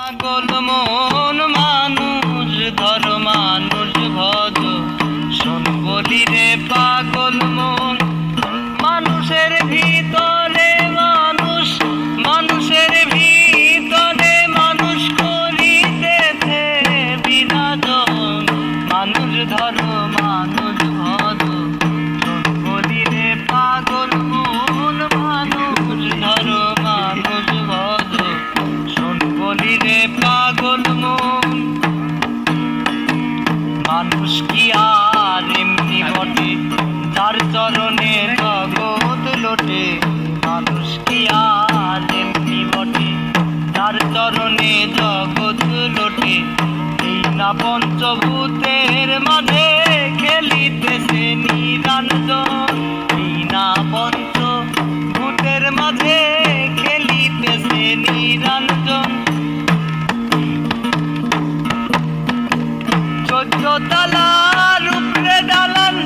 পাগল মন মানুষ ধর মানুষ ভজ শোন বলি রে পাগল মন মানুষের ভিতরে মানুষ মানুষের ভিতরে মানুষ করিতেছে বিরাজন মানুষ ধর মানুষ ভজ শোন বলি রে পাগল মন মানুষ ধর মানুষ ভজ শোন বলি রে পাগল মন মানুষ কি আর এমনি বটে যার চরণে জগৎ লোটে মানুষ কি আর এমনি বটে যার চরণে জগৎ লোটে এই না পঞ্চভূতের মাঝে খেলিতেছে নিরঞ্জন এই না পঞ্চভূতের মাঝে খেলিতেছে নিরঞ্জন 14 তলার উপরে দালান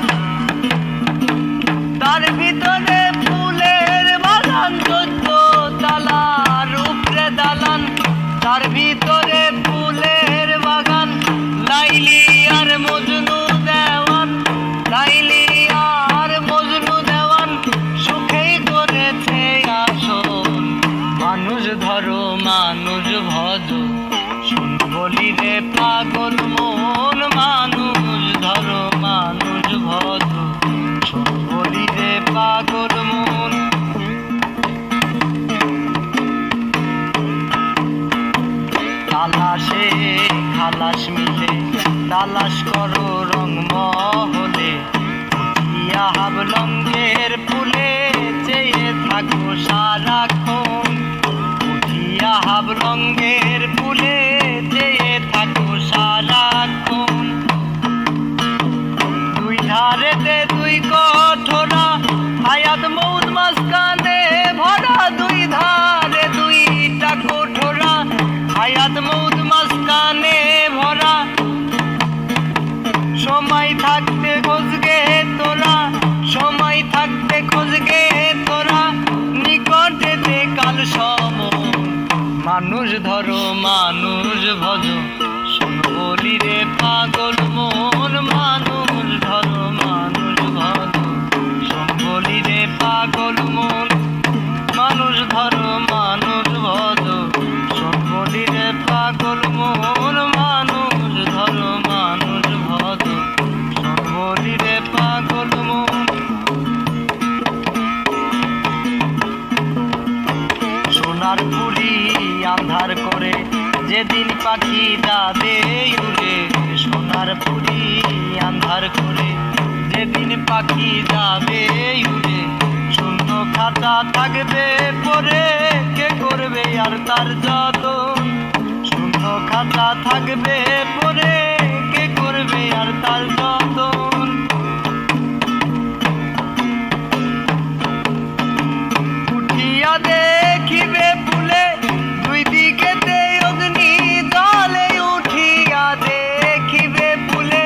তার ভিতরে ফুলের বাগান 14 তলার উপরে দালান তার ভিতরে ফুলের বাগান লাইলি আর মজনু দেওয়ান লাইলি আর মজনু দেওয়ান সুখেই করেছে আসন মানুষ ধরো মানুষ ভজ শুন বলি রে পাগল মন মানুষ ধরো মানুষ ভজ শুন বলি রে পাগল মন তালাশে খালাস মিলে তালাশ করো রং মহলে উঠিয়া হাবলঙ্গের ফুলে চেয়ে থাকো সারাক্ষণ উঠিয়া হাবলঙ্গের ফুলে চেয়ে থাকো সারাক্ষণ দুই ধারেতে দুই কঠোরা হায়াত মৌত মাঝখানে ভরা দুই ধারে দুইটা কঠোরা হায়াত মৌত মাঝখানে ভরা সময় থাকতে খোঁজগে তোরা সময় থাকতে খোঁজগে তোরা নিকটেতে কাল সমন মানুষ ধরো মানুষ ভজ শোন বলি রে পাগল মন মানুষ ধরো মানুষ ভজ শোন বলি রে পাগল মন মানুষ ধরো মানুষ ভজ শোন বলি রে পাগল মন মানুষ ধরো মানুষ ভজ শোন বলি রে পাগল মন সোনার পুরি আন্ধার করে যেদিন পাখি যাবে উড়ে সোনার পুরি আন্ধার করে যেদিন পাখি যাবে উড়ে শূন্য খাতা থাকবে পরে কে করবে আর তার যতন শূন্য খাতা থাকবে পরে কে করবে আর তার যতন উঠিয়া দেখিবে ফুলে দুই দিকেতে অগ্নি জলে উঠিয়া দেখিবে ফুলে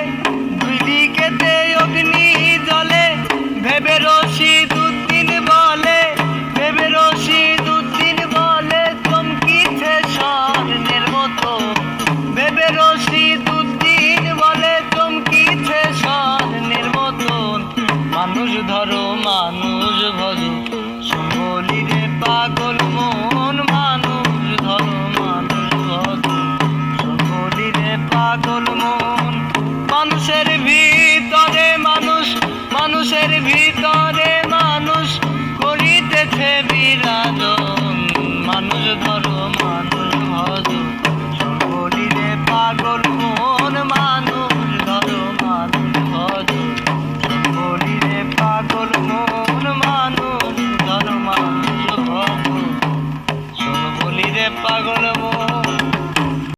দুই দিকেতে অগ্নি জলে ভেবে রশিদউদ্দিন বলে ভেবে রশিদউদ্দিন বলে চমকিছে স্বর্ণের মতো ভেবে রশিদউদ্দিন বলে চমকিছে স্বর্ণের মতন মানুষ ধরো মানুষ ভজ শোন বলি রে পাগল মন মানুষ ধরো মানুষ ভজ শোন বলি রে পাগল মন মানুষের ভিতরে মানুষ মানুষের ভিতরে